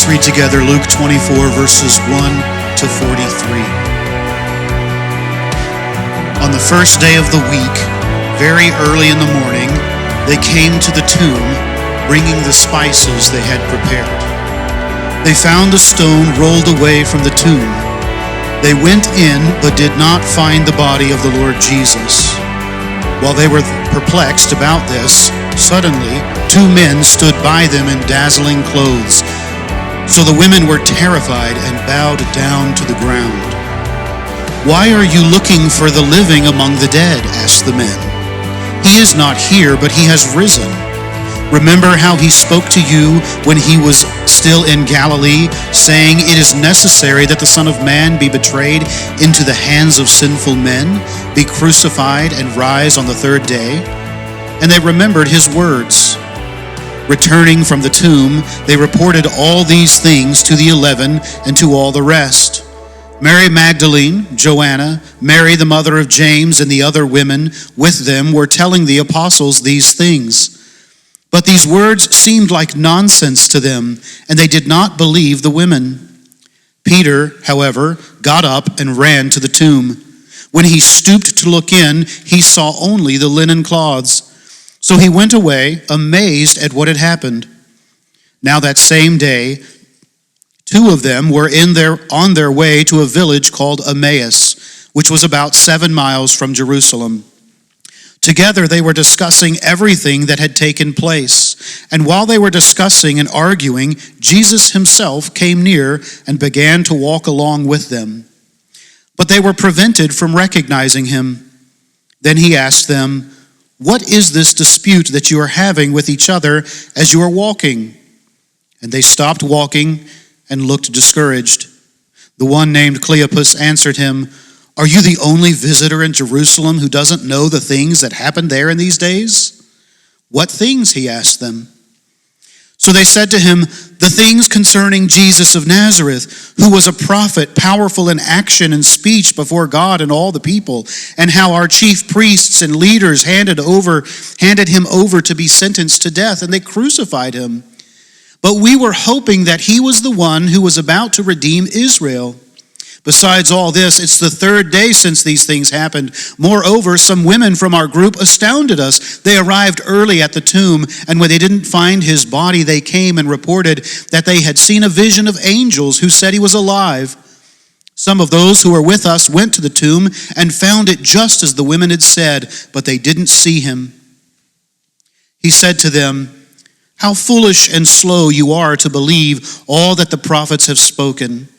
Let's read together Luke 24, verses 1 to 43. On the first day of the week, very early in the morning, they came to the tomb, bringing the spices they had prepared. They found the stone rolled away from the tomb. They went in, but did not find the body of the Lord Jesus. While they were perplexed about this, suddenly 2 men stood by them in dazzling clothes. So the women were terrified and bowed down to the ground. "Why are you looking for the living among the dead?" asked the men. "He is not here, but he has risen. Remember how he spoke to you when he was still in Galilee, saying, 'It is necessary that the Son of Man be betrayed into the hands of sinful men, be crucified, and rise on the 3rd day?'" And they remembered his words. Returning from the tomb, they reported all these things to the 11 and to all the rest. Mary Magdalene, Joanna, Mary the mother of James, and the other women with them were telling the apostles these things. But these words seemed like nonsense to them, and they did not believe the women. Peter, however, got up and ran to the tomb. When he stooped to look in, he saw only the linen cloths. So he went away, amazed at what had happened. Now that same day, 2 of them were on their way to a village called Emmaus, which was about 7 miles from Jerusalem. Together they were discussing everything that had taken place. And while they were discussing and arguing, Jesus himself came near and began to walk along with them. But they were prevented from recognizing him. Then he asked them, "What is this dispute that you are having with each other as you are walking?" And they stopped walking and looked discouraged. The one named Cleopas answered him, "Are you the only visitor in Jerusalem who doesn't know the things that happened there in these days?" "What things?" he asked them. So they said to him, "The things concerning Jesus of Nazareth, who was a prophet, powerful in action and speech before God and all the people, and how our chief priests and leaders handed him over to be sentenced to death, and they crucified him. But we were hoping that he was the one who was about to redeem Israel. Besides all this, it's the 3rd day since these things happened. Moreover, some women from our group astounded us. They arrived early at the tomb, and when they didn't find his body, they came and reported that they had seen a vision of angels who said he was alive. Some of those who were with us went to the tomb and found it just as the women had said, but they didn't see him." He said to them, "How foolish and slow you are to believe all that the prophets have spoken.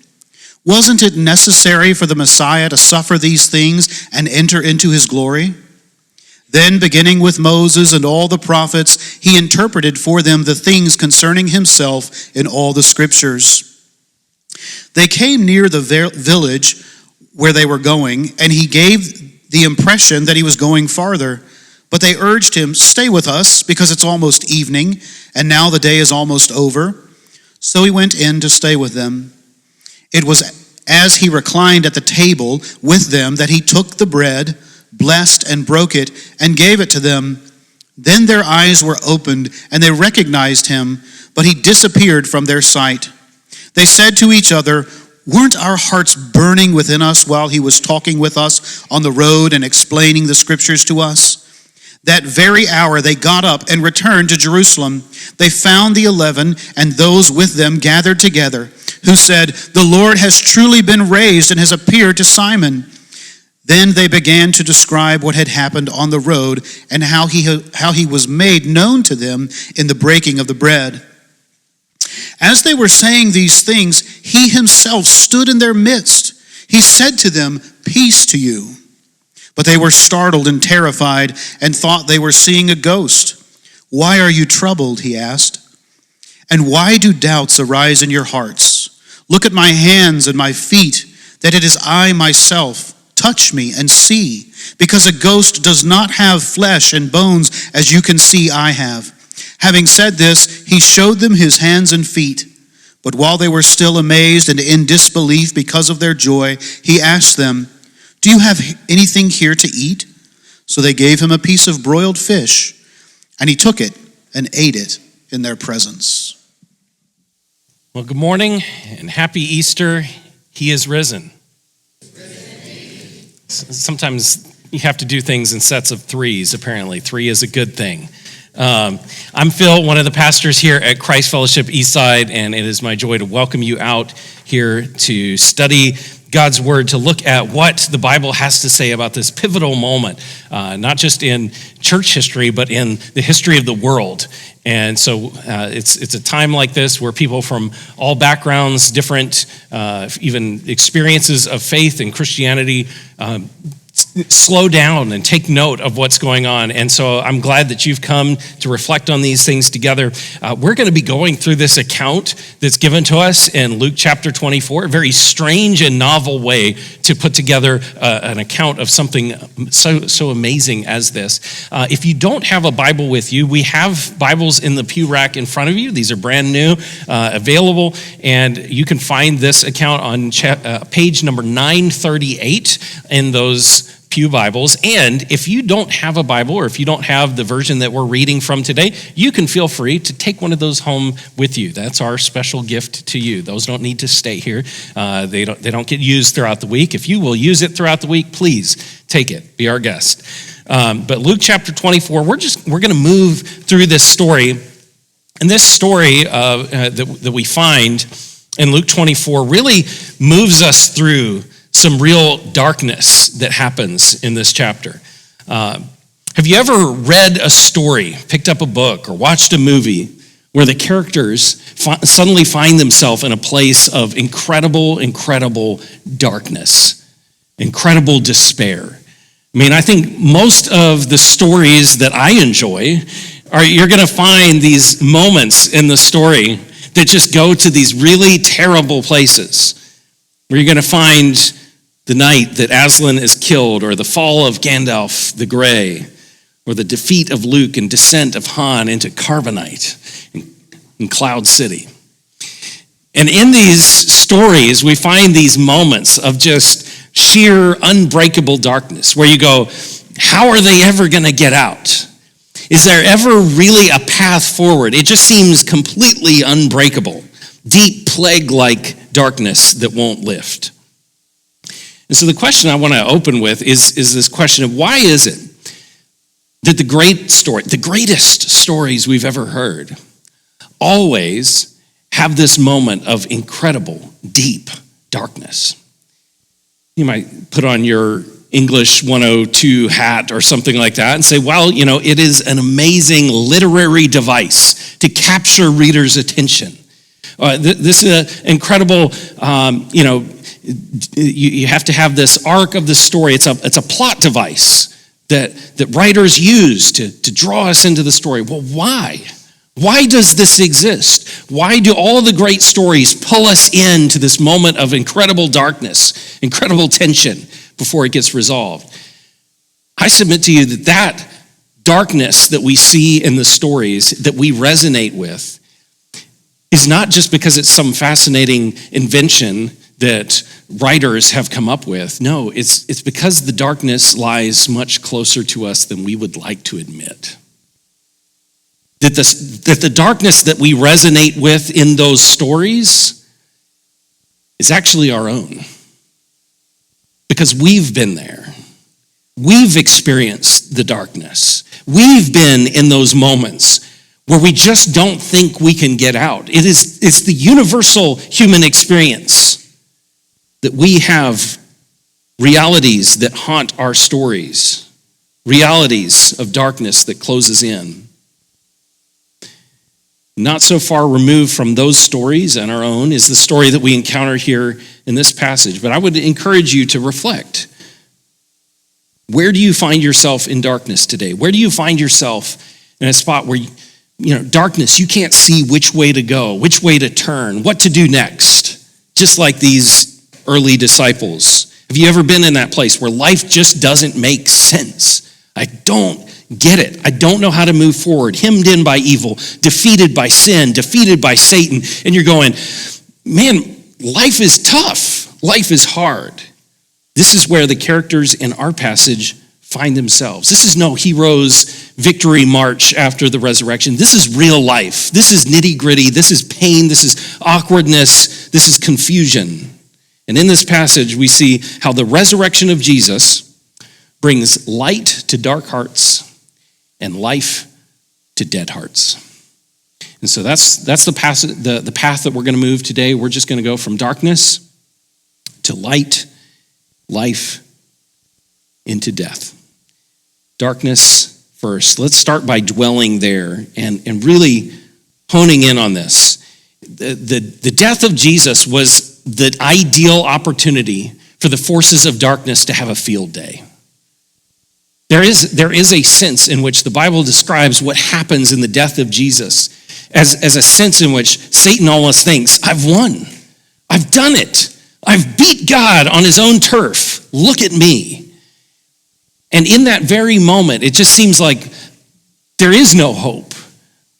Wasn't it necessary for the Messiah to suffer these things and enter into his glory?" Then, beginning with Moses and all the prophets, he interpreted for them the things concerning himself in all the scriptures. They came near the village where they were going, and he gave the impression that he was going farther. But they urged him, "Stay with us, because it's almost evening, and now the day is almost over." So he went in to stay with them. It was as he reclined at the table with them that he took the bread, blessed and broke it, and gave it to them. Then their eyes were opened, and they recognized him, but he disappeared from their sight. They said to each other, "Weren't our hearts burning within us while he was talking with us on the road and explaining the scriptures to us?" That very hour they got up and returned to Jerusalem. They found the 11 and those with them gathered together, who said, "The Lord has truly been raised and has appeared to Simon." Then they began to describe what had happened on the road and how he was made known to them in the breaking of the bread. As they were saying these things, he himself stood in their midst. He said to them, "Peace to you." But they were startled and terrified and thought they were seeing a ghost. "Why are you troubled?" he asked. "And why do doubts arise in your hearts? Look at my hands and my feet, that it is I myself. Touch me and see, because a ghost does not have flesh and bones as you can see I have." Having said this, he showed them his hands and feet. But while they were still amazed and in disbelief because of their joy, he asked them, "Do you have anything here to eat?" So they gave him a piece of broiled fish, and he took it and ate it in their presence. Well, good morning and happy Easter. He is risen. Sometimes you have to do things in sets of threes, apparently. 3 is a good thing. I'm Phil, one of the pastors here at Christ Fellowship Eastside, and it is my joy to welcome you out here to study God's Word, to look at what the Bible has to say about this pivotal moment, not just in church history, but in the history of the world. And so it's a time like this where people from all backgrounds, different even experiences of faith and Christianity slow down and take note of what's going on. And so I'm glad that you've come to reflect on these things together. We're going to be going through this account that's given to us in Luke chapter 24, a very strange and novel way to put together an account of something so amazing as this. If you don't have a Bible with you, we have Bibles in the pew rack in front of you. These are brand new, available, and you can find this account on page number 938 in those pew Bibles. And if you don't have a Bible, or if you don't have the version that we're reading from today, you can feel free to take one of those home with you. That's our special gift to you. Those don't need to stay here. They don't get used throughout the week. If you will use it throughout the week, please take it. Be our guest. But Luke chapter 24, we're going to move through this story. And this story that we find in Luke 24 really moves us through some real darkness that happens in this chapter. Have you ever read a story, picked up a book, or watched a movie where the characters suddenly find themselves in a place of incredible darkness, incredible despair? I mean, I think most of the stories that I enjoy you're going to find these moments in the story that just go to these really terrible places, where you're going to find the night that Aslan is killed, or the fall of Gandalf the Grey, or the defeat of Luke and descent of Han into Carbonite in Cloud City. And in these stories, we find these moments of just sheer unbreakable darkness, where you go, how are they ever going to get out? Is there ever really a path forward? It just seems completely unbreakable. Deep plague-like darkness that won't lift. And so the question I want to open with is this question of, why is it that the greatest stories we've ever heard always have this moment of incredible, deep darkness? You might put on your English 102 hat or something like that and say, well, it is an amazing literary device to capture readers' attention. This is an incredible, you have to have this arc of the story. It's a plot device that writers use to draw us into the story. Well, why? Why does this exist? Why do all the great stories pull us into this moment of incredible darkness, incredible tension before it gets resolved? I submit to you that darkness that we see in the stories that we resonate with is not just because it's some fascinating invention that writers have come up with. No, it's because the darkness lies much closer to us than we would like to admit. That the darkness that we resonate with in those stories is actually our own. Because we've been there. We've experienced the darkness. We've been in those moments where we just don't think we can get out. It's the universal human experience that we have realities that haunt our stories, realities of darkness that closes in. Not so far removed from those stories and our own is the story that we encounter here in this passage. But I would encourage you to reflect. Where do you find yourself in darkness today? Where do you find yourself in a spot where darkness, you can't see which way to go, which way to turn, what to do next? Just like these early disciples. Have you ever been in that place where life just doesn't make sense? I don't get it. I don't know how to move forward. Hemmed in by evil, defeated by sin, defeated by Satan. And you're going, man, life is tough. Life is hard. This is where the characters in our passage find themselves. This is no hero's victory march after the resurrection. This is real life. This is nitty-gritty. This is pain. This is awkwardness. This is confusion. And in this passage, we see how the resurrection of Jesus brings light to dark hearts and life to dead hearts. And so that's the path that we're going to move today. We're just going to go from darkness to light, life into death. Darkness first. Let's start by dwelling there and really honing in on this. The death of Jesus was the ideal opportunity for the forces of darkness to have a field day. There is a sense in which the Bible describes what happens in the death of Jesus as a sense in which Satan almost thinks, I've won. I've done it. I've beat God on his own turf. Look at me. And in that very moment, it just seems like there is no hope.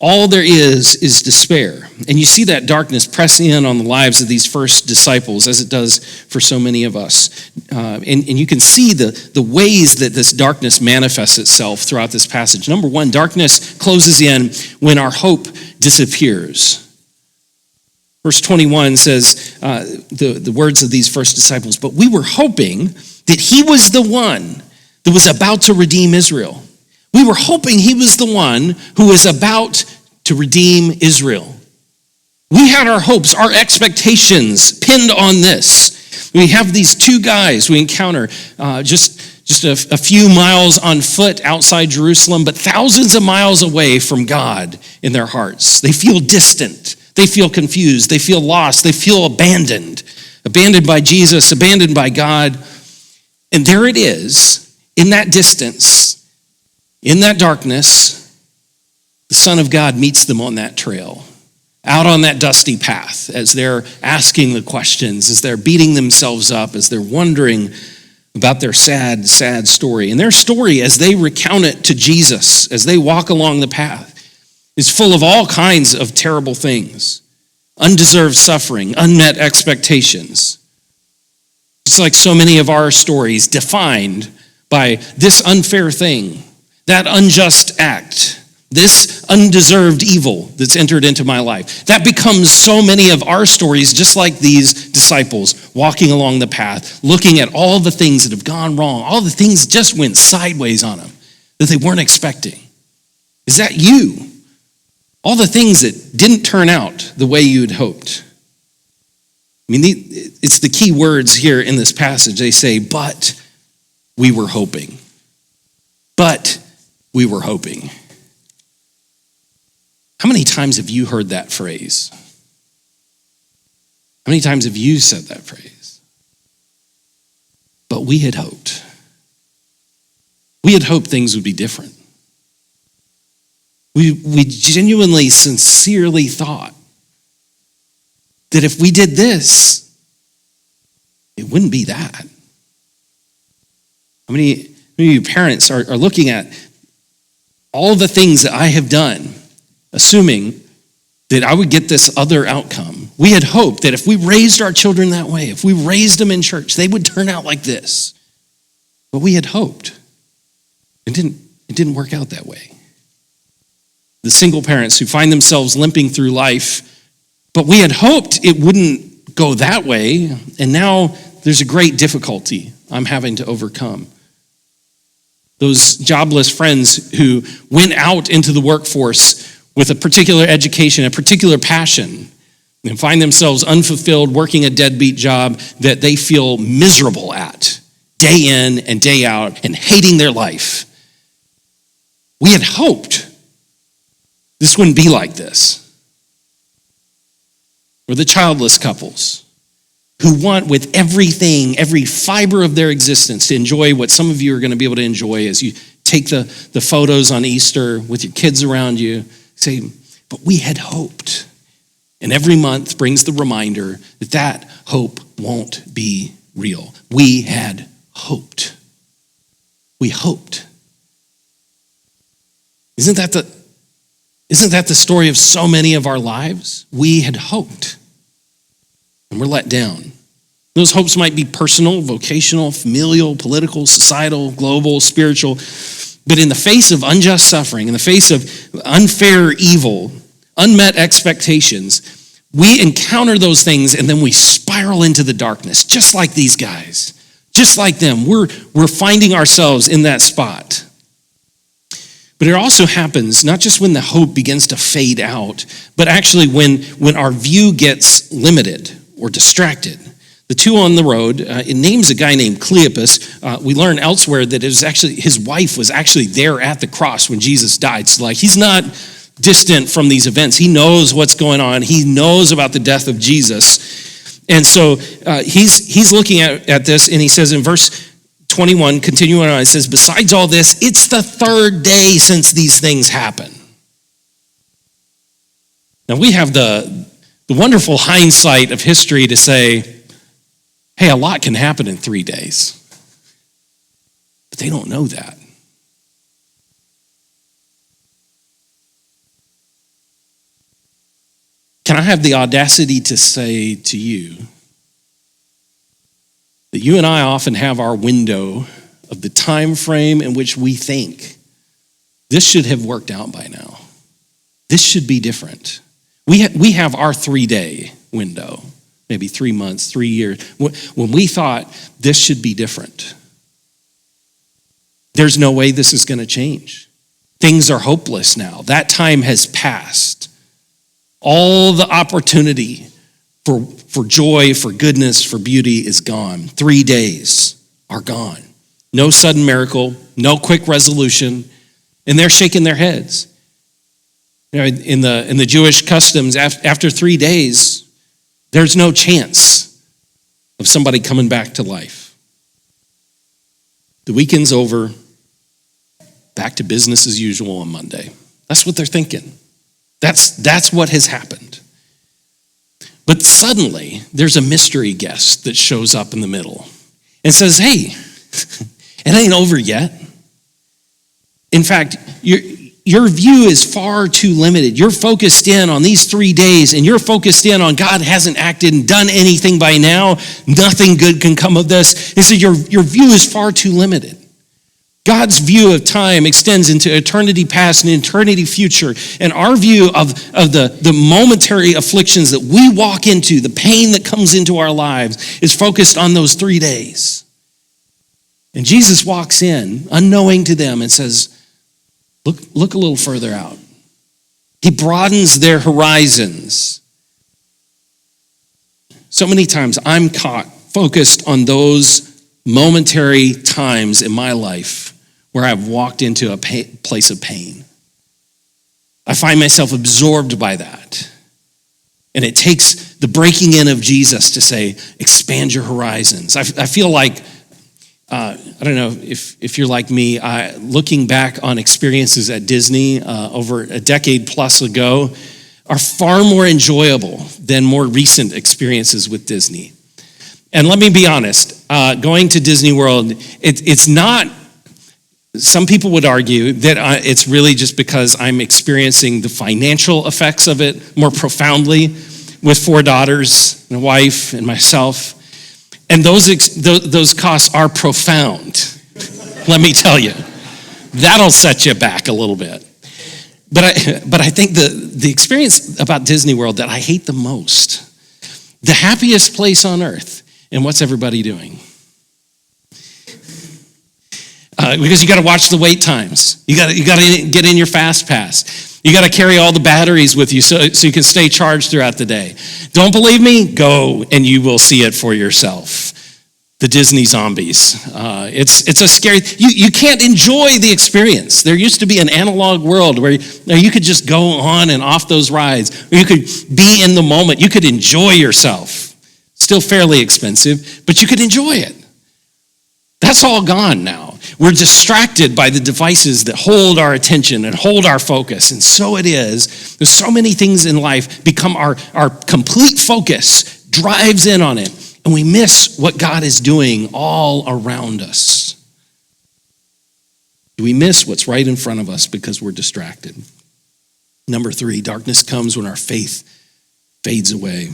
All there is despair. And you see that darkness press in on the lives of these first disciples as it does for so many of us. And you can see the ways that this darkness manifests itself throughout this passage. Number one, darkness closes in when our hope disappears. Verse 21 says the words of these first disciples, but we were hoping that he was the one that was about to redeem Israel. We were hoping he was the one who was about to redeem Israel. We had our hopes, our expectations pinned on this. We have these two guys we encounter just a few miles on foot outside Jerusalem, but thousands of miles away from God in their hearts. They feel distant. They feel confused. They feel lost. They feel abandoned by Jesus, abandoned by God. And there it is, in that distance, in that darkness, the Son of God meets them on that trail, out on that dusty path, as they're asking the questions, as they're beating themselves up, as they're wondering about their sad, sad story. And their story, as they recount it to Jesus, as they walk along the path, is full of all kinds of terrible things, undeserved suffering, unmet expectations. It's like so many of our stories defined by this unfair thing, that unjust act, this undeserved evil that's entered into my life. That becomes so many of our stories, just like these disciples walking along the path, looking at all the things that have gone wrong, all the things just went sideways on them that they weren't expecting. Is that you? All the things that didn't turn out the way you'd hoped. I mean, it's the key words here in this passage. They say, but we were hoping. But we were hoping. How many times have you heard that phrase? How many times have you said that phrase? But we had hoped. We had hoped things would be different. We genuinely, sincerely thought that if we did this, it wouldn't be that. How many of you parents are looking at all the things that I have done, assuming that I would get this other outcome? We had hoped that if we raised our children that way, if we raised them in church, they would turn out like this. But we had hoped. It didn't work out that way. The single parents who find themselves limping through life, but we had hoped it wouldn't go that way, and now there's a great difficulty I'm having to overcome. Those jobless friends who went out into the workforce with a particular education, a particular passion, and find themselves unfulfilled, working a deadbeat job that they feel miserable at, day in and day out, and hating their life. We had hoped this wouldn't be like this. Or the childless couples who want with everything, every fiber of their existence to enjoy what some of you are going to be able to enjoy as you take the photos on Easter with your kids around you. Say, but we had hoped. And every month brings the reminder that that hope won't be real. We had hoped. We hoped. Isn't that the story of so many of our lives? We had hoped, and we're let down. Those hopes might be personal, vocational, familial, political, societal, global, spiritual. But in the face of unjust suffering, in the face of unfair evil, unmet expectations, we encounter those things and then we spiral into the darkness, just like these guys, just like them. We're finding ourselves in that spot. But it also happens not just when the hope begins to fade out, but actually when our view gets limited or distracted. The two on the road, it names a guy named Cleopas. We learn elsewhere that it was actually his wife was actually there at the cross when Jesus died. So he's not distant from these events. He knows what's going on. He knows about the death of Jesus. And so he's looking at this, and he says in verse 21, continuing on, it says, besides all this, it's the third day since these things happen. Now we have the wonderful hindsight of history to say, hey, a lot can happen in 3 days. But they don't know that. Can I have the audacity to say to you that you and I often have our window of the time frame in which we think this should have worked out by now. This should be different. We have our 3-day window. Maybe 3 months, 3 years, when we thought this should be different. There's no way this is going to change. Things are hopeless now. That time has passed. All the opportunity for joy, for goodness, for beauty is gone. 3 days are gone. No sudden miracle, no quick resolution, and they're shaking their heads. You know, in the Jewish customs, after 3 days, there's no chance of somebody coming back to life. The weekend's over, back to business as usual on Monday. That's what they're thinking. That's what has happened. But suddenly, there's a mystery guest that shows up in the middle and says, hey, it ain't over yet. In fact, your view is far too limited. You're focused in on these 3 days, and you're focused in on God hasn't acted and done anything by now. Nothing good can come of this. And so your view is far too limited. God's view of time extends into eternity past and eternity future. And our view of the momentary afflictions that we walk into, the pain that comes into our lives, is focused on those 3 days. And Jesus walks in, unknowing to them, and says, Look a little further out. He broadens their horizons. So many times I'm caught focused on those momentary times in my life where I've walked into a place of pain. I find myself absorbed by that. And it takes the breaking in of Jesus to say, expand your horizons. I feel like I don't know if you're like me, looking back on experiences at Disney over a decade plus ago are far more enjoyable than more recent experiences with Disney. And let me be honest, going to Disney World, it's not, some people would argue that it's really just because I'm experiencing the financial effects of it more profoundly with 4 daughters and a wife and myself. And those costs are profound, let me tell you. That'll set you back a little bit. But I think the experience about Disney World that I hate the most, the happiest place on earth, and what's everybody doing? Because you got to watch the wait times. You got to get in your fast pass. You got to carry all the batteries with you so you can stay charged throughout the day. Don't believe me? Go and you will see it for yourself. The Disney zombies. It's a scary, you can't enjoy the experience. There used to be an analog world where you could just go on and off those rides, or you could be in the moment. You could enjoy yourself. Still fairly expensive, but you could enjoy it. That's all gone now. We're distracted by the devices that hold our attention and hold our focus. And so it is. There's so many things in life become our complete focus, drives in on it, and we miss what God is doing all around us. We miss what's right in front of us because we're distracted. Number 3, darkness comes when our faith fades away.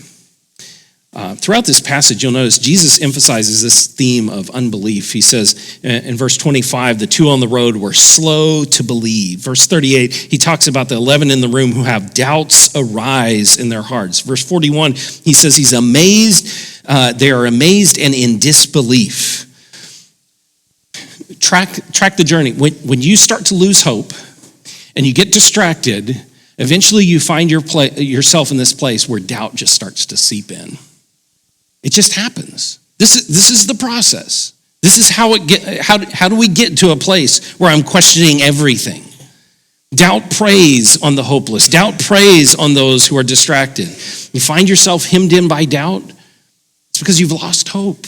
Throughout this passage, you'll notice Jesus emphasizes this theme of unbelief. He says in verse 25, the two on the road were slow to believe. Verse 38, he talks about the 11 in the room who have doubts arise in their hearts. Verse 41, he says he's amazed. They are amazed and in disbelief. Track the journey. When you start to lose hope and you get distracted, eventually you find yourself in this place where doubt just starts to seep in. It just happens. This is the process. This is how do we get to a place where I'm questioning everything? Doubt preys on the hopeless. Doubt preys on those who are distracted. You find yourself hemmed in by doubt, it's because you've lost hope.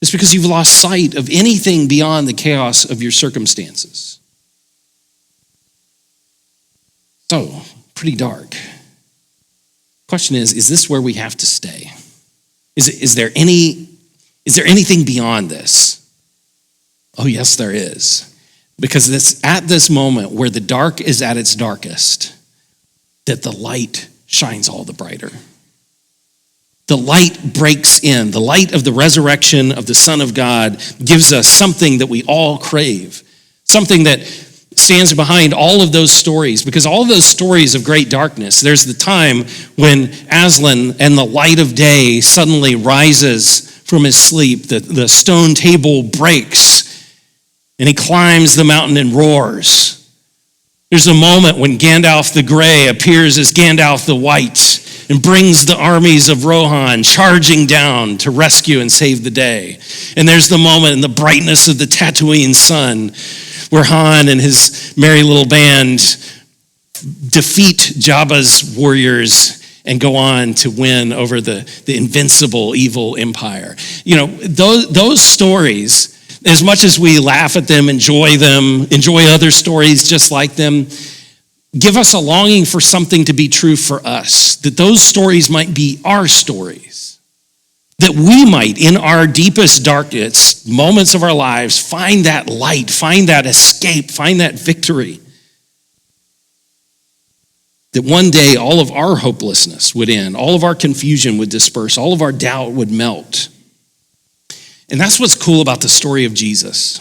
It's because you've lost sight of anything beyond the chaos of your circumstances. So, pretty dark. Question is this where we have to stay? Is there anything beyond this? Oh, yes, there is. Because it's at this moment where the dark is at its darkest that the light shines all the brighter. The light breaks in. The light of the resurrection of the Son of God gives us something that we all crave, something that stands behind all of those stories, because all of those stories of great darkness, there's the time when Aslan and the light of day suddenly rises from his sleep, the stone table breaks, and he climbs the mountain and roars. There's a moment when Gandalf the Grey appears as Gandalf the White and brings the armies of Rohan charging down to rescue and save the day. And there's the moment in the brightness of the Tatooine sun where Han and his merry little band defeat Jabba's warriors and go on to win over the invincible evil empire. You know, those stories, as much as we laugh at them, enjoy other stories just like them, give us a longing for something to be true for us, that those stories might be our stories. That we might, in our deepest, darkest moments of our lives, find that light, find that escape, find that victory. That one day all of our hopelessness would end, all of our confusion would disperse, all of our doubt would melt. And that's what's cool about the story of Jesus,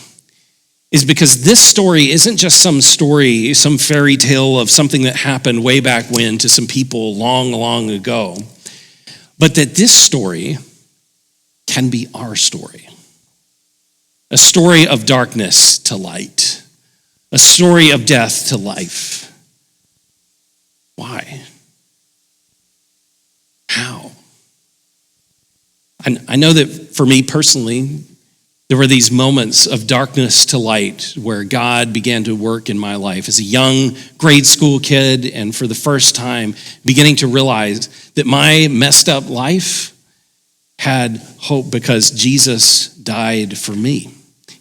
is because this story isn't just some story, some fairy tale of something that happened way back when to some people long, long ago, but that this story can be our story. A story of darkness to light. A story of death to life. Why? How? I know that for me personally, there were these moments of darkness to light where God began to work in my life as a young grade school kid, and for the first time beginning to realize that my messed up life had hope because Jesus died for me.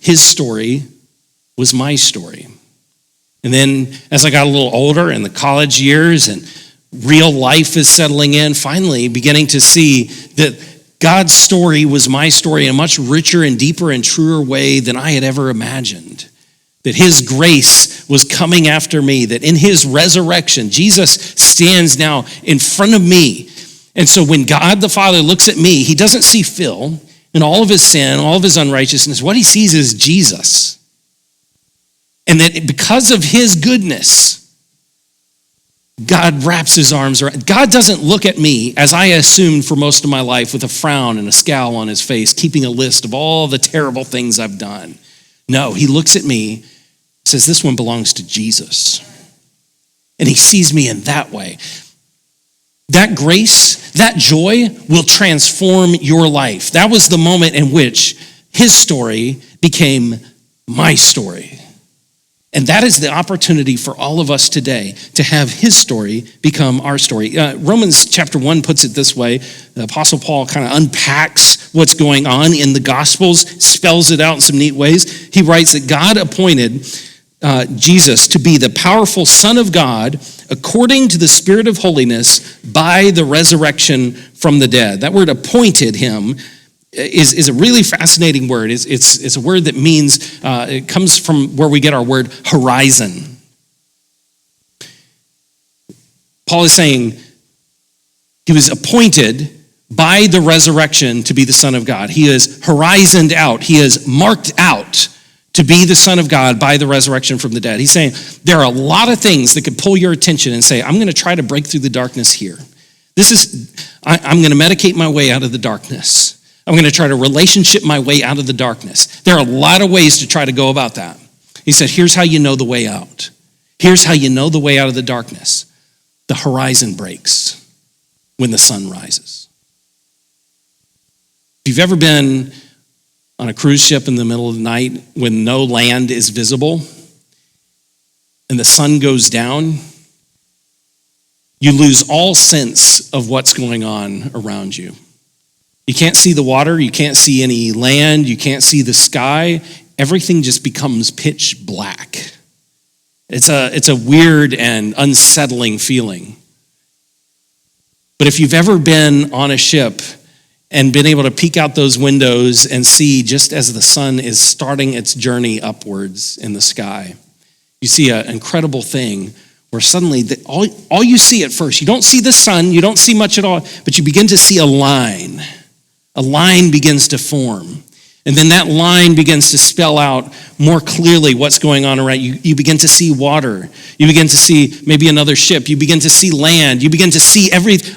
His story was my story. And then as I got a little older in the college years and real life is settling in, finally beginning to see that God's story was my story in a much richer and deeper and truer way than I had ever imagined. That his grace was coming after me, that in his resurrection, Jesus stands now in front of me. And so when God the Father looks at me, he doesn't see Phil and all of his sin, all of his unrighteousness. What he sees is Jesus. And that because of his goodness, God wraps his arms around. God doesn't look at me, as I assumed for most of my life, with a frown and a scowl on his face, keeping a list of all the terrible things I've done. No, he looks at me, says, this one belongs to Jesus. And he sees me in that way. That grace, that joy will transform your life. That was the moment in which his story became my story. And that is the opportunity for all of us today to have his story become our story. Romans chapter 1 puts it this way. The Apostle Paul kind of unpacks what's going on in the Gospels, spells it out in some neat ways. He writes that God appointed Jesus to be the powerful Son of God according to the Spirit of holiness by the resurrection from the dead. That word appointed him is a really fascinating word. It's a word that means, it comes from where we get our word horizon. Paul is saying he was appointed by the resurrection to be the Son of God. He is horizoned out. He is marked out to be the Son of God by the resurrection from the dead. He's saying there are a lot of things that could pull your attention and say, I'm going to try to break through the darkness here. I'm going to medicate my way out of the darkness. I'm going to try to relationship my way out of the darkness. There are a lot of ways to try to go about that. He said, here's how you know the way out. Here's how you know the way out of the darkness. The horizon breaks when the sun rises. If you've ever been on a cruise ship in the middle of the night when no land is visible and the sun goes down, you lose all sense of what's going on around you. You can't see the water, you can't see any land, you can't see the sky. Everything just becomes pitch black. It's a weird and unsettling feeling. But if you've ever been on a ship and been able to peek out those windows and see just as the sun is starting its journey upwards in the sky, you see an incredible thing where suddenly all you see at first, you don't see the sun, you don't see much at all, but you begin to see a line. A line begins to form. And then that line begins to spell out more clearly what's going on around you. You begin to see water. You begin to see maybe another ship. You begin to see land. You begin to see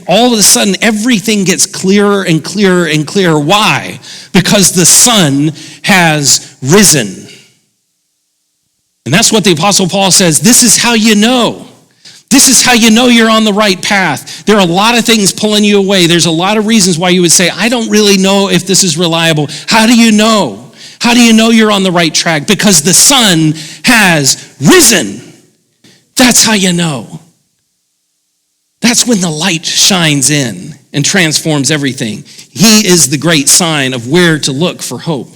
all of a sudden, everything gets clearer and clearer and clearer. Why? Because the sun has risen. And that's what the Apostle Paul says. This is how you know. This is how you know you're on the right path. There are a lot of things pulling you away. There's a lot of reasons why you would say, I don't really know if this is reliable. How do you know? How do you know you're on the right track? Because the sun has risen. That's how you know. That's when the light shines in and transforms everything. He is the great sign of where to look for hope.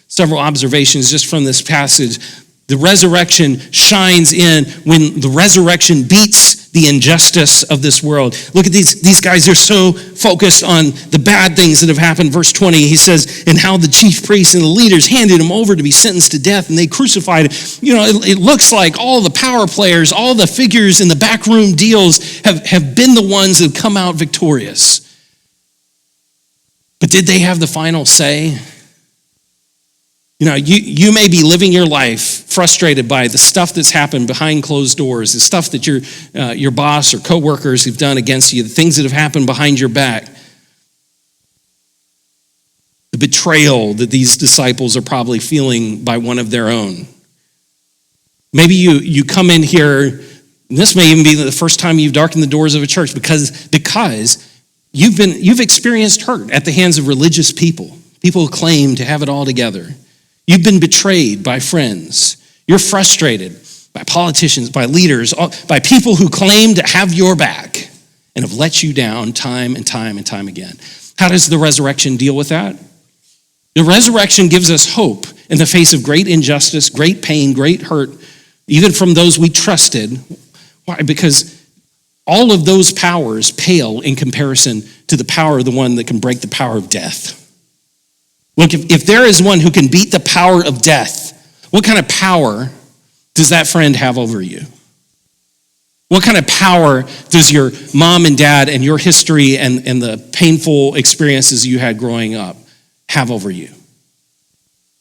Several observations just from this passage. The resurrection shines in when the resurrection beats the injustice of this world. Look at these guys, they're so focused on the bad things that have happened. Verse 20, he says, and how the chief priests and the leaders handed him over to be sentenced to death, and they crucified him. You know, it looks like all the power players, all the figures in the backroom deals have been the ones that have come out victorious. But did they have the final say? You know, you may be living your life frustrated by the stuff that's happened behind closed doors, the stuff that your boss or coworkers have done against you, the things that have happened behind your back, the betrayal that these disciples are probably feeling by one of their own. Maybe you come in here, and this may even be the first time you've darkened the doors of a church because you've experienced hurt at the hands of religious people who claim to have it all together. You've been betrayed by friends. You're frustrated by politicians, by leaders, by people who claim to have your back and have let you down time and time and time again. How does the resurrection deal with that? The resurrection gives us hope in the face of great injustice, great pain, great hurt, even from those we trusted. Why? Because all of those powers pale in comparison to the power of the one that can break the power of death. Look, if there is one who can beat the power of death, what kind of power does that friend have over you? What kind of power does your mom and dad and your history and the painful experiences you had growing up have over you?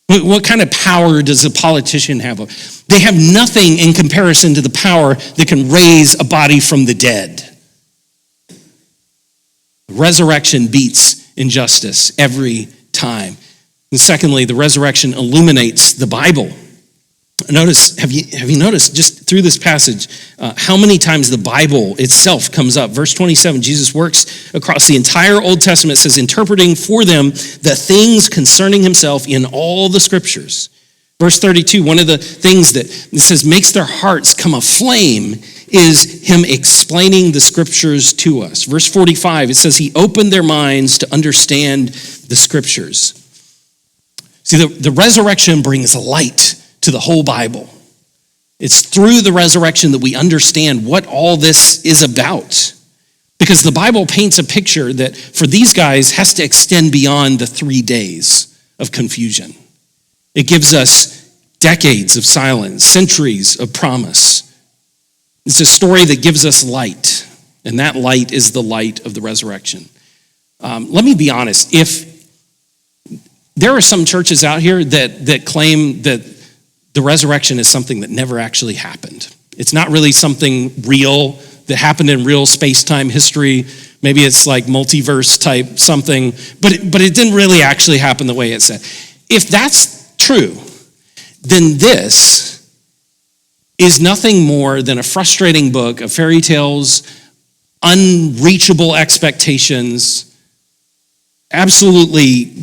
What kind of power does a politician have? They have nothing in comparison to the power that can raise a body from the dead. Resurrection beats injustice every time. And secondly, the resurrection illuminates the Bible. Have you noticed just through this passage how many times the Bible itself comes up? Verse 27, Jesus works across the entire Old Testament, says, interpreting for them the things concerning himself in all the scriptures. Verse 32, one of the things that it says makes their hearts come aflame is him explaining the scriptures to us. Verse 45, it says he opened their minds to understand the scriptures. See, the resurrection brings light to the whole Bible. It's through the resurrection that we understand what all this is about. Because the Bible paints a picture that for these guys has to extend beyond the 3 days of confusion. It gives us decades of silence, centuries of promise. It's a story that gives us light, and that light is the light of the resurrection. Let me be honest. If there are some churches out here that claim that the resurrection is something that never actually happened. It's not really something real that happened in real space-time history. Maybe it's like multiverse type something, but it didn't really actually happen the way it said. If that's true, then this is nothing more than a frustrating book of fairy tales, unreachable expectations, absolutely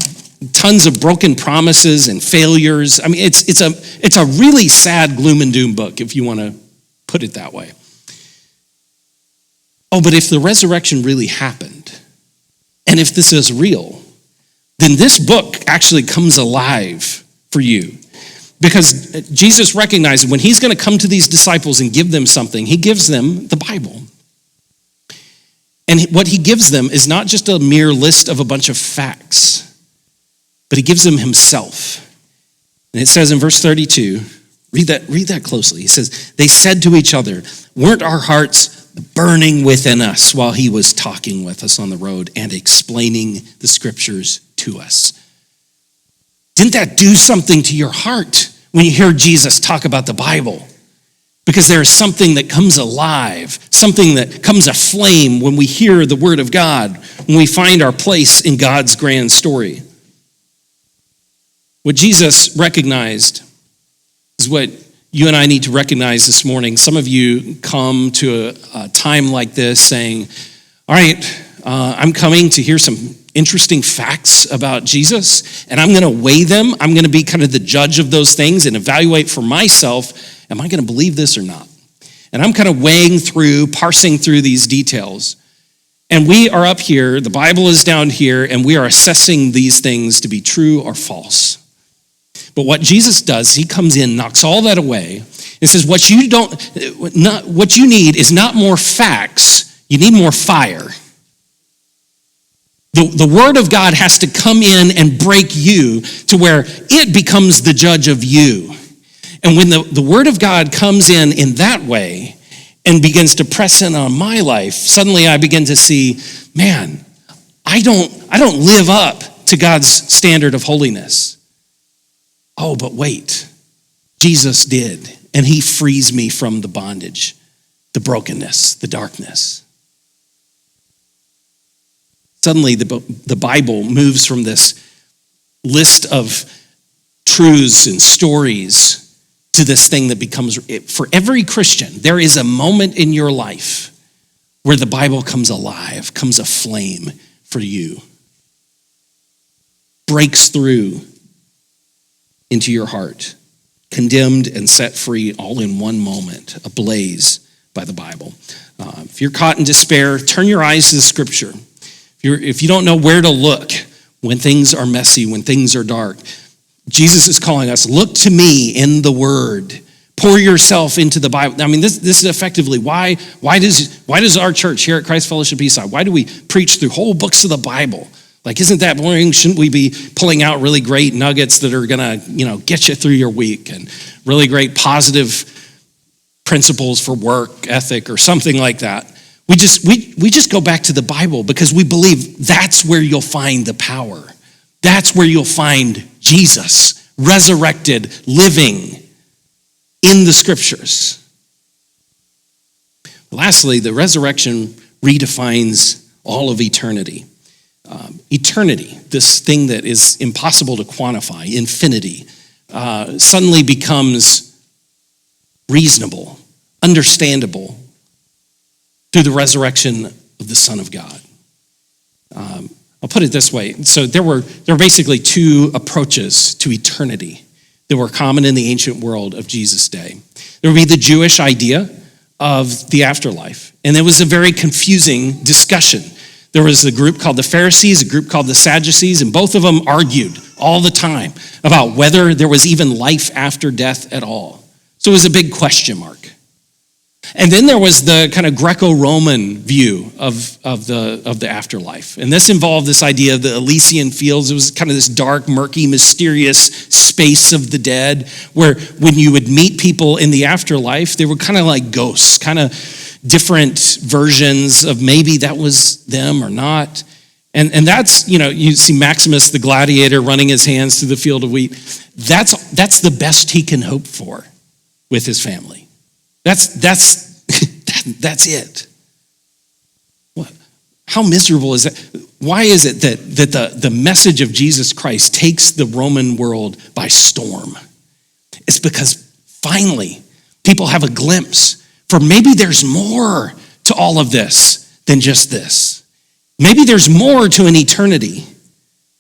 tons of broken promises and failures. I mean, it's a really sad gloom and doom book, if you want to put it that way. Oh, but if the resurrection really happened, and if this is real, then this book actually comes alive for you. Because Jesus recognized when he's going to come to these disciples and give them something, he gives them the Bible. And what he gives them is not just a mere list of a bunch of facts, but he gives them himself. And it says in verse 32, read that closely. He says, they said to each other, weren't our hearts burning within us while he was talking with us on the road and explaining the scriptures to us? Didn't that do something to your heart when you hear Jesus talk about the Bible? Because there is something that comes alive, something that comes aflame when we hear the word of God, when we find our place in God's grand story. What Jesus recognized is what you and I need to recognize this morning. Some of you come to a time like this saying, all right, I'm coming to hear some interesting facts about Jesus, and I'm going to weigh them. I'm going to be kind of the judge of those things and evaluate for myself, am I going to believe this or not? And I'm kind of parsing through these details. And we are up here, the Bible is down here, and we are assessing these things to be true or false. But what Jesus does, he comes in, knocks all that away, and says, what you need is not more facts, you need more fire. The word of God has to come in and break you to where it becomes the judge of you. And when the word of God comes in that way and begins to press in on my life, suddenly I begin to see, man, I don't live up to God's standard of holiness. Oh, but wait, Jesus did, and he frees me from the bondage, the brokenness, the darkness. Suddenly, the Bible moves from this list of truths and stories to this thing that becomes, for every Christian, there is a moment in your life where the Bible comes alive, comes aflame for you, breaks through into your heart, condemned and set free all in one moment, ablaze by the Bible. If you're caught in despair, turn your eyes to the scripture. If you don't know where to look when things are messy, when things are dark, Jesus is calling us, look to me in the word. Pour yourself into the Bible. I mean, this is effectively why does our church here at Christ Fellowship Eastside, why do we preach through whole books of the Bible? Like, isn't that boring? Shouldn't we be pulling out really great nuggets that are gonna, get you through your week and really great positive principles for work ethic or something like that? We just go back to the Bible because we believe that's where you'll find the power. That's where you'll find Jesus, resurrected, living in the scriptures. Lastly, the resurrection redefines all of eternity. Eternity, this thing that is impossible to quantify, infinity, suddenly becomes reasonable, understandable through the resurrection of the Son of God. I'll put it this way. So there were basically two approaches to eternity that were common in the ancient world of Jesus' day. There would be the Jewish idea of the afterlife, and it was a very confusing discussion. There was a group called the Pharisees, a group called the Sadducees, and both of them argued all the time about whether there was even life after death at all. So it was a big question mark. And then there was the kind of Greco-Roman view of the afterlife. And this involved this idea of the Elysian fields. It was kind of this dark, murky, mysterious space of the dead where when you would meet people in the afterlife, they were kind of like ghosts, kind of different versions of maybe that was them or not. And that's, you see Maximus the gladiator running his hands through the field of wheat. That's the best he can hope for with his family. That's it. What? How miserable is that? Why is it that the message of Jesus Christ takes the Roman world by storm? It's because finally people have a glimpse for maybe there's more to all of this than just this. Maybe there's more to an eternity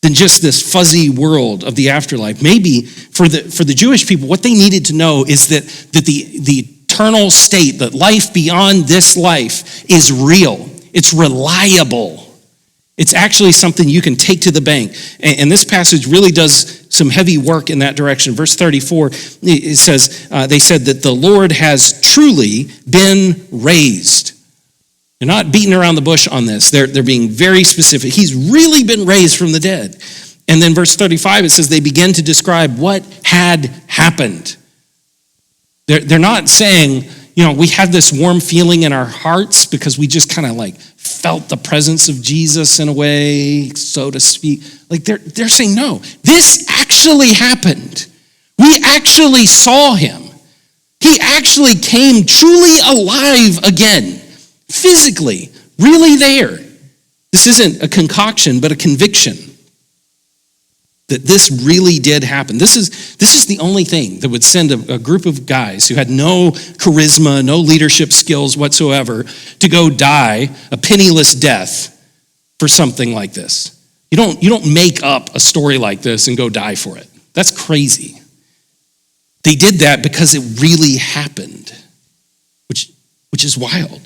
than just this fuzzy world of the afterlife. Maybe for the Jewish people, what they needed to know is that the eternal state, that life beyond this life is real. It's reliable. It's actually something you can take to the bank. And this passage really does some heavy work in that direction. Verse 34, it says, they said that the Lord has truly been raised. They're not beating around the bush on this. They're being very specific. He's really been raised from the dead. And then verse 35, it says they begin to describe what had happened. They're not saying, we had this warm feeling in our hearts because we just kind of felt the presence of Jesus in a way, so to speak. They're saying, no, this actually happened. We actually saw him. He actually came truly alive again. Physically, really there. This isn't a concoction, but a conviction that this really did happen. This is the only thing that would send a group of guys who had no charisma, no leadership skills whatsoever to go die a penniless death for something like this. You don't make up a story like this and go die for it. That's crazy. They did that because it really happened, which is wild.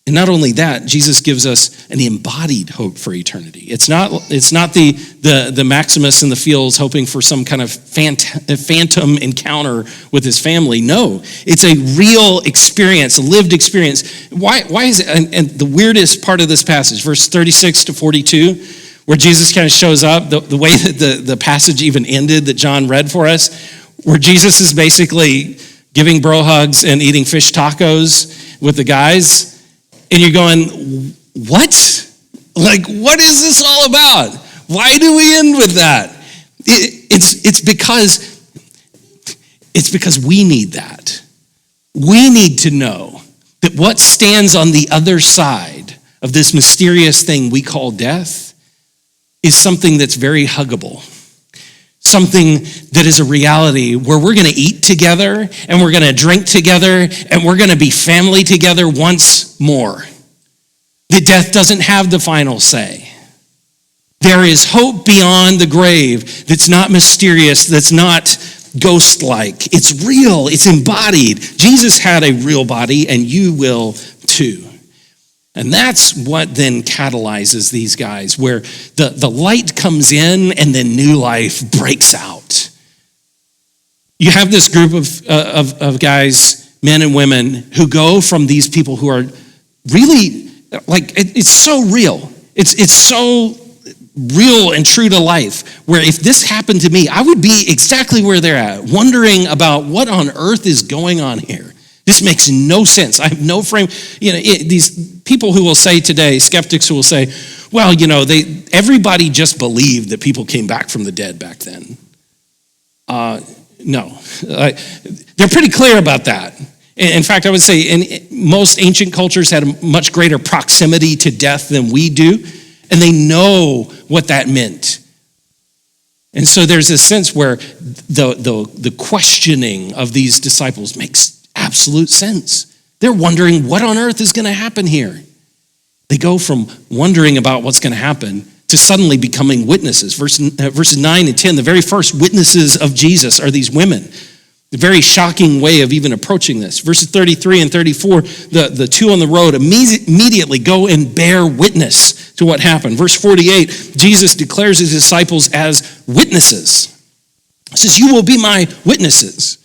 And not only that, Jesus gives us an embodied hope for eternity. It's not the Maximus in the fields hoping for some kind of phantom encounter with his family. No, it's a real experience, a lived experience. Why is it? And the weirdest part of this passage, verse 36 to 42, where Jesus kind of shows up, the way that the passage even ended that John read for us, where Jesus is basically giving bro hugs and eating fish tacos with the guys. And you're going, what? What is this all about? Why do we end with that? It's because we need that. We need to know that what stands on the other side of this mysterious thing we call death is something that's very huggable. Something that is a reality where we're going to eat together and we're going to drink together and we're going to be family together once more. That death doesn't have the final say. There is hope beyond the grave that's not mysterious, that's not ghost-like. It's real, it's embodied. Jesus had a real body and you will too. And that's what then catalyzes these guys, where the light comes in and then new life breaks out. You have this group of guys, men and women, who go from these people who are really, it's so real. It's so real and true to life, where if this happened to me, I would be exactly where they're at, wondering about what on earth is going on here. This makes no sense. I have no frame. These people who will say today, skeptics who will say, well, everybody just believed that people came back from the dead back then. No. They're pretty clear about that. In fact, I would say most ancient cultures had a much greater proximity to death than we do, and they know what that meant. And so there's this sense where the questioning of these disciples makes absolute sense. They're wondering what on earth is going to happen here. They go from wondering about what's going to happen to suddenly becoming witnesses. Verses 9 and 10, the very first witnesses of Jesus are these women. The very shocking way of even approaching this. Verses 33 and 34, the two on the road immediately go and bear witness to what happened. Verse 48, Jesus declares his disciples as witnesses. He says, you will be my witnesses.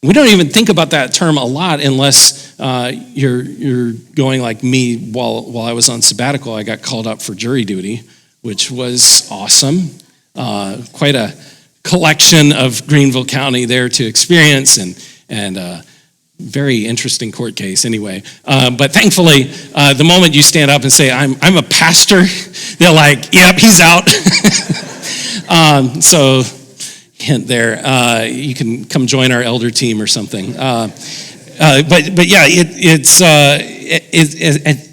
We don't even think about that term a lot unless you're going like me. While I was on sabbatical, I got called up for jury duty, which was awesome. Quite a collection of Greenville County there to experience, and Very interesting court case anyway. But thankfully, the moment you stand up and say, I'm a pastor, they're like, yep, he's out. So hint there, you can come join our elder team or something. But yeah,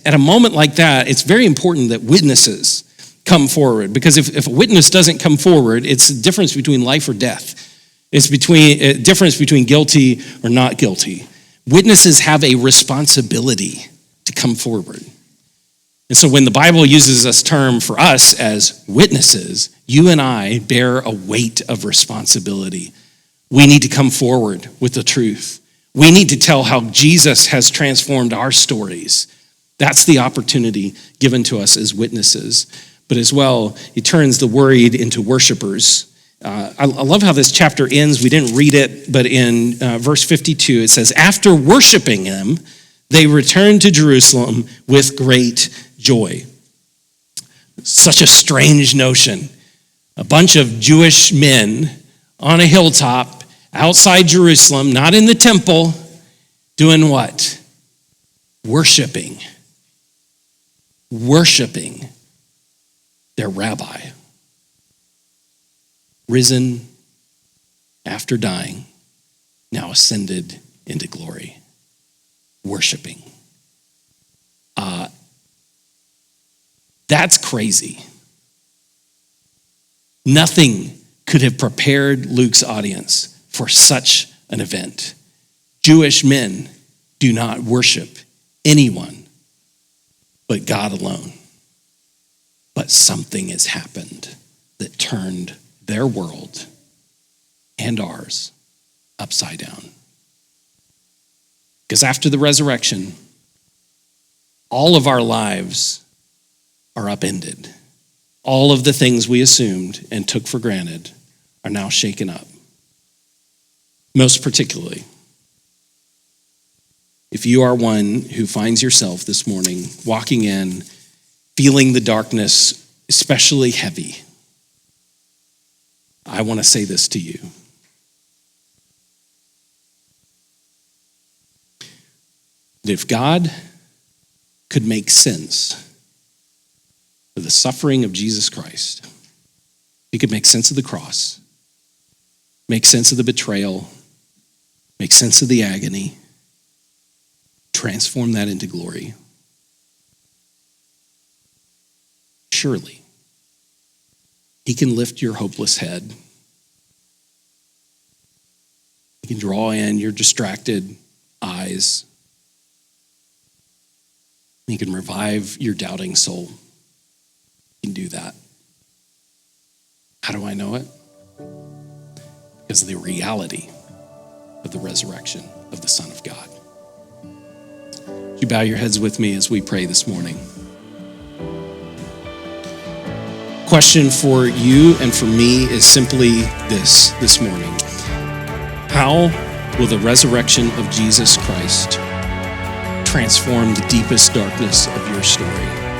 at a moment like that, it's very important that witnesses come forward, because if a witness doesn't come forward, it's the difference between life or death. It's a difference between guilty or not guilty. Witnesses have a responsibility to come forward. And so when the Bible uses this term for us as witnesses, you and I bear a weight of responsibility. We need to come forward with the truth. We need to tell how Jesus has transformed our stories. That's the opportunity given to us as witnesses. But as well, he turns the worried into worshipers. I love how this chapter ends. We didn't read it, but in verse 52, it says, after worshiping him, they returned to Jerusalem with great joy. Such a strange notion. A bunch of Jewish men on a hilltop outside Jerusalem, not in the temple, doing what? Worshiping their rabbi. Risen after dying, now ascended into glory. Worshiping. That's crazy. Nothing could have prepared Luke's audience for such an event. Jewish men do not worship anyone but God alone. But something has happened that turned their world and ours upside down. Because after the resurrection, all of our lives are upended. All of the things we assumed and took for granted are now shaken up. Most particularly, if you are one who finds yourself this morning walking in, feeling the darkness especially heavy, I want to say this to you. That if God could make sense of the suffering of Jesus Christ, he could make sense of the cross, make sense of the betrayal, make sense of the agony, transform that into glory. Surely, he can lift your hopeless head. He can draw in your distracted eyes. He can revive your doubting soul. He can do that. How do I know it? Because of the reality of the resurrection of the Son of God. Would you bow your heads with me as we pray this morning? Question for you and for me is simply this morning. How will the resurrection of Jesus Christ transform the deepest darkness of your story?